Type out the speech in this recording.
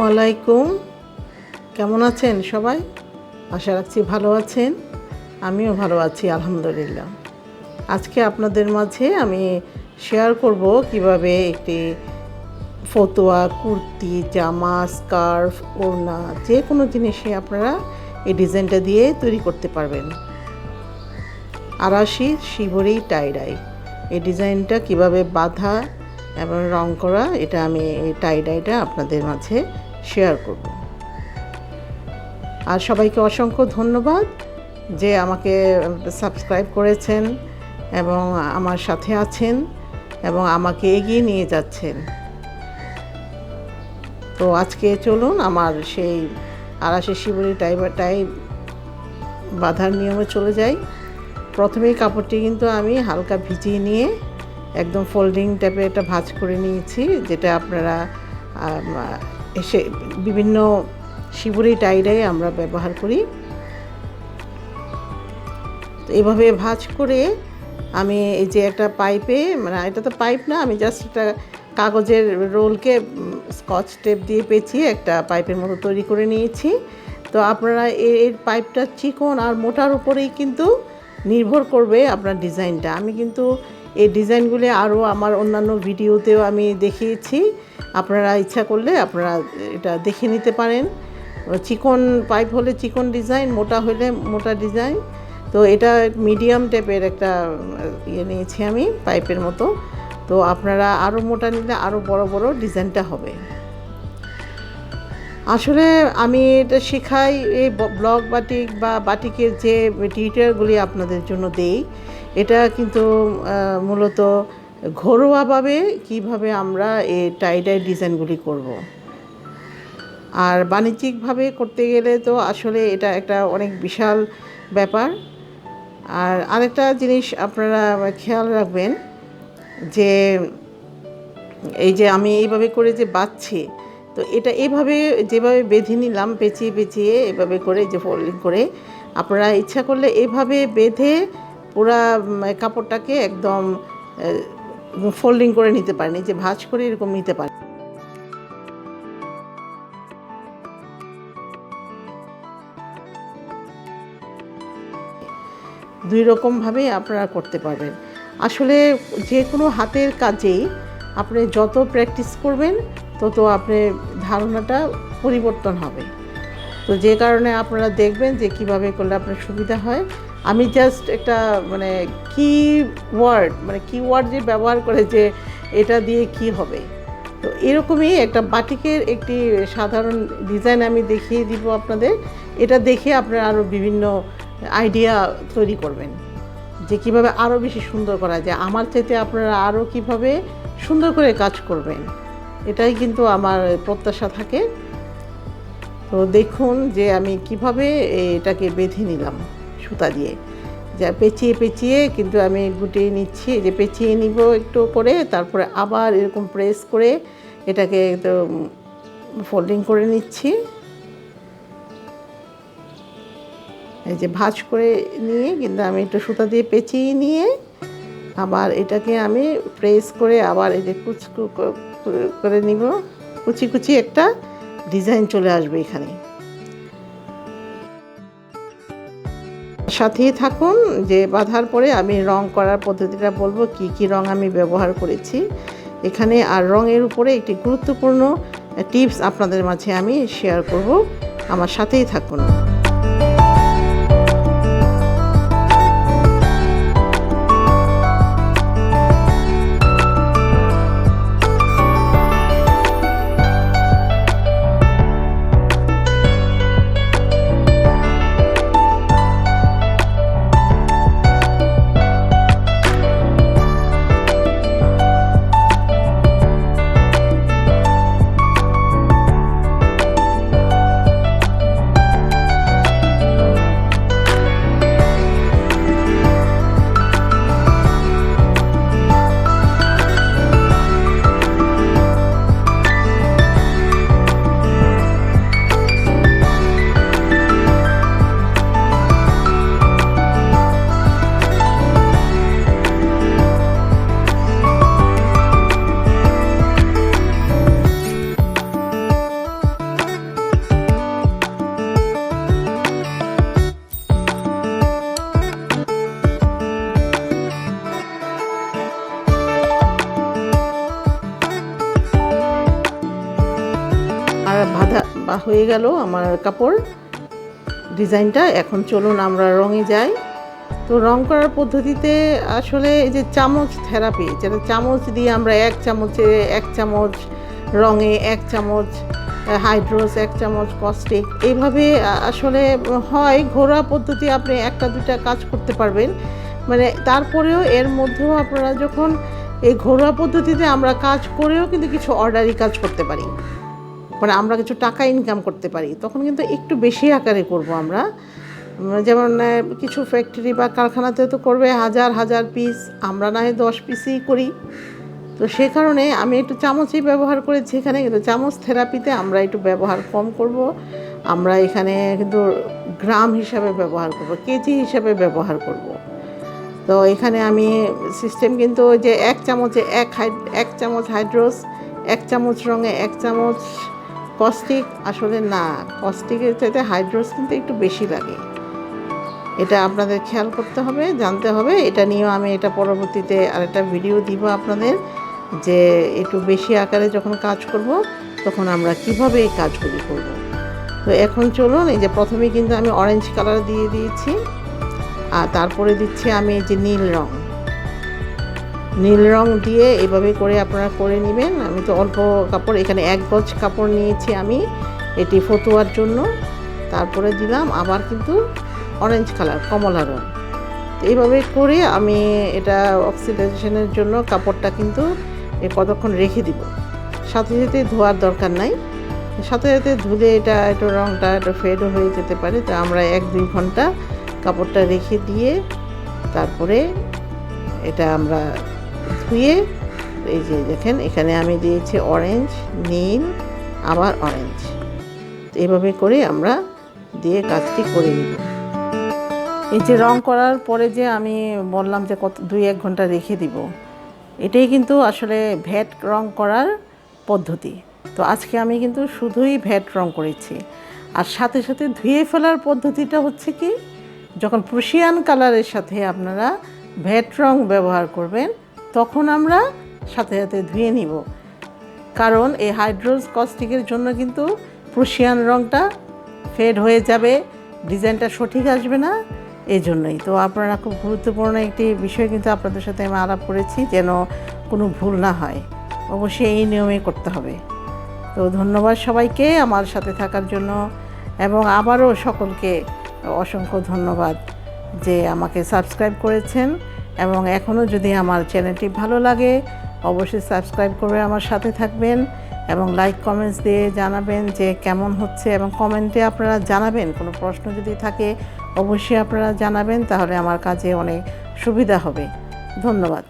আলাইকুম। কেমন আছেন সবাই? আশা রাখছি ভালো আছেন। আমিও ভালো আছি আলহামদুলিল্লাহ। আজকে আপনাদের মাঝে আমি শেয়ার করব কিভাবে একটি ফতুয়া, কুর্তি, জামা, স্কার্ফ, ওড়না যে কোনো জিনিসে আপনারা এই ডিজাইনটা দিয়ে তৈরি করতে পারবেন। আরাশি, শিবরি, টাইডাই এই ডিজাইনটা কিভাবে বাঁধা এবং রং করা, এটা আমি এই টাইডাইটা আপনাদের মাঝে শেয়ার করব। আর সবাইকে অসংখ্য ধন্যবাদ যে আমাকে সাবস্ক্রাইব করেছেন এবং আমার সাথে আছেন এবং আমাকে এগিয়ে নিয়ে যাচ্ছেন। তো আজকে চলুন আমার সেই আরাশি, শিবরি, টাই বাঁধার নিয়মে চলে যাই। প্রথমেই কাপড়টি কিন্তু আমি হালকা ভিজিয়ে নিয়ে একদম ফোল্ডিং টাইপে একটা ভাঁজ করে নিয়েছি, যেটা আপনারা এসে বিভিন্ন শিবরি, টাইডাই আমরা ব্যবহার করি। তো এভাবে ভাঁজ করে আমি এই যে একটা পাইপে, মানে এটা তো পাইপ না, আমি জাস্ট একটা কাগজের রোলকে স্কচ টেপ দিয়ে পেঁচিয়ে একটা পাইপের মতো তৈরি করে নিয়েছি। তো আপনারা এর পাইপটা চিকন আর মোটার উপরেই কিন্তু নির্ভর করবে আপনার ডিজাইনটা। আমি কিন্তু এই ডিজাইনগুলি আরও আমার অন্যান্য ভিডিওতেও আমি দেখিয়েছি, আপনারা ইচ্ছা করলে আপনারা এটা দেখে নিতে পারেন। চিকন পাইপ হলে চিকন ডিজাইন, মোটা হলে মোটা ডিজাইন। তো এটা মিডিয়াম টাইপের একটা নিয়েছি আমি পাইপের মতো। তো আপনারা আরও মোটা নিলে আরও বড় বড় ডিজাইনটা হবে। আসলে আমি এটা শেখাই এই ব্লক বাটিক বা বাটিকের যে টিউটোরিয়ালগুলি আপনাদের জন্য দেই, এটা কিন্তু মূলত ঘরোয়াভাবে কিভাবে আমরা এই টাইডাই ডিজাইনগুলি করব। আর বাণিজ্যিকভাবে করতে গেলে তো আসলে এটা একটা অনেক বিশাল ব্যাপার। আর আরেকটা জিনিস আপনারা খেয়াল রাখবেন যে এই যে আমি এইভাবে করে যে বাঁধছি, তো এটা এভাবে যেভাবে বেঁধে নিলাম পেঁচিয়ে পেঁচিয়ে এভাবে করে যে ফোল্ডিং করে, আপনারা ইচ্ছা করলে এভাবে বেঁধে পুরা কাপড়টাকে একদম ফোল্ডিং করে নিতে পারেন, এই যে ভাঁজ করে এরকম নিতে পারেন। দুই রকমভাবেই আপনারা করতে পারবেন। আসলে যে কোনো হাতের কাজেই আপনি যত প্র্যাকটিস করবেন তত আপনার ধারণাটা পরিবর্তন হবে। তো যে কারণে আপনারা দেখবেন যে কিভাবে করলে আপনার সুবিধা হয়। আমি জাস্ট একটা কিওয়ার্ড যে ব্যবহার করে যে এটা দিয়ে কি হবে, তো এরকমই একটা বাটিকের একটি সাধারণ ডিজাইন আমি দেখিয়ে দিব আপনাদের। এটা দেখে আপনারা আরও বিভিন্ন আইডিয়া তৈরি করবেন যে কিভাবে আরও বেশি সুন্দর করা যায়, আমার চাইতে আপনারা আরও কিভাবে সুন্দর করে কাজ করবেন, এটাই কিন্তু আমার প্রত্যাশা থাকে। তো দেখুন যে আমি কিভাবে এটাকে বেঁধে নিলাম সুতা দিয়ে, যা পেঁচিয়ে পেঁচিয়ে কিন্তু আমি গুটিয়ে নিচ্ছি, যে পেঁচিয়ে নিব একটু করে, তারপরে আবার এরকম প্রেস করে এটাকে ফোল্ডিং করে নিচ্ছি। এই যে ভাঁজ করে নিয়ে কিন্তু আমি একটু সুতা দিয়ে পেঁচিয়ে নিয়ে আবার এটাকে আমি প্রেস করে আবার এই যে কুচকু করে নিব, কুচি কুচি একটা ডিজাইন চলে আসবে এখানে। সাথেই থাকুন, যে বাঁধার পরে আমি রং করার পদ্ধতিটা বলবো, কি কি রং আমি ব্যবহার করেছি এখানে। আর রঙের উপরে একটি গুরুত্বপূর্ণ টিপস আপনাদের মাঝে আমি শেয়ার করব, আমার সাথেই থাকুন। হয়ে গেল আমার কাপড় ডিজাইনটা। এখন চলুন আমরা রঙে যাই। তো রং করার পদ্ধতিতে আসলে এই যে চামচ থেরাপি, যেটা চামচ দিয়ে আমরা এক চামচে 1 চামচ রঙে, 1 চামচ হাইড্রোস, 1 চামচ কস্টিক, এইভাবে আসলে হয়। ঘরোয়া পদ্ধতি আপনি 1টা 2টা কাজ করতে পারবেন, মানে তারপরেও এর মধ্যেও আপনারা যখন এই ঘরোয়া পদ্ধতিতে আমরা কাজ করেও কিন্তু কিছু অর্ডারি কাজ করতে পারি, মানে আমরা কিছু টাকা ইনকাম করতে পারি, তখন কিন্তু একটু বেশি আকারে করব আমরা। যেমন কিছু ফ্যাক্টরি বা কারখানাতে তো করবে হাজার হাজার পিস, আমরা না হয় 10 পিসই করি। তো সে কারণে আমি একটু চামচই ব্যবহার করেছি এখানে, কিন্তু চামচ থেরাপিতে আমরা একটু ব্যবহার কম করব। আমরা এখানে কিন্তু গ্রাম হিসাবে ব্যবহার করব, কেজি হিসাবে ব্যবহার করব। তো এখানে আমি সিস্টেম কিন্তু ওই যে 1 চামচে 1 চামচ হাইড্রোস, 1 চামচ রঙে, 1 চামচ কস্টিক, আসলে না, কস্টিকের চাইতে হাইড্রোস কিন্তু একটু বেশি লাগে। এটা আপনাদের খেয়াল করতে হবে, জানতে হবে। এটা নিয়েও আমি এটা পরবর্তীতে আরেকটা ভিডিও দিব আপনাদের, যে একটু বেশি আকারে যখন কাজ করব তখন আমরা কিভাবে এই কাজগুলি করব। তো এখন চলুন, এই যে প্রথমে কিন্তু আমি অরেঞ্জ কালার দিয়ে দিয়েছি, আর তারপরে দিচ্ছি আমি এই যে নীল রং দিয়ে এইভাবে করে আপনারা করে নেবেন। আমি তো অল্প কাপড়, এখানে 1 গজ কাপড় নিয়েছি আমি এটি ফতুয়ার জন্য। তারপরে দিলাম আবার কিন্তু অরেঞ্জ কালার, কমলা রং। তো এইভাবে করে আমি এটা অক্সিডেশনের জন্য কাপড়টা কিন্তু কতক্ষণ রেখে দিব, সাথে সাথে ধোয়ার দরকার নাই। সাথে সাথে ধুলে এটা একটু রংটা একটু ফেডও হয়ে যেতে পারে। তো আমরা 1-2 ঘন্টা কাপড়টা রেখে দিয়ে তারপরে এটা আমরা ধুয়ে, এই যে দেখেন এখানে আমি দিয়েছি অরেঞ্জ, নীল, আবার অরেঞ্জ। এইভাবে করে আমরা দিয়ে কাজটি করে নিব। এই যে রং করার পরে যে আমি বললাম যে 2-1 ঘন্টা রেখে দিব, এটাই কিন্তু আসলে ভ্যাট রং করার পদ্ধতি। তো আজকে আমি কিন্তু শুধুই ভ্যাট রং করেছি। আর সাথে সাথে ধুয়ে ফেলার পদ্ধতিটা হচ্ছে কি, যখন প্রুশিয়ান কালারের সাথে আপনারা ভ্যাট রং ব্যবহার করবেন তখন আমরা সাথে সাথে ধুয়ে নিব, কারণ এই হাইড্রোস কস্টিকের জন্য কিন্তু প্রুশিয়ান রংটা ফেড হয়ে যাবে, ডিজাইনটা সঠিক আসবে না, এই জন্যই। তো আপনারা খুব গুরুত্বপূর্ণ একটি বিষয় কিন্তু আপনাদের সাথে আমি আলাপ করেছি, যেন কোনো ভুল না হয়, অবশ্যই এই নিয়মে করতে হবে। তো ধন্যবাদ সবাইকে আমার সাথে থাকার জন্য, এবং আবারও সকলকে অসংখ্য ধন্যবাদ যে আমাকে সাবস্ক্রাইব করেছেন। এবং এখনও যদি আমার চ্যানেলটি ভালো লাগে অবশ্যই সাবস্ক্রাইব করে আমার সাথে থাকবেন, এবং লাইক কমেন্টস দিয়ে জানাবেন যে কেমন হচ্ছে, এবং কমেন্টে আপনারা জানাবেন কোনো প্রশ্ন যদি থাকে অবশ্যই আপনারা জানাবেন, তাহলে আমার কাজে অনেক সুবিধা হবে। ধন্যবাদ।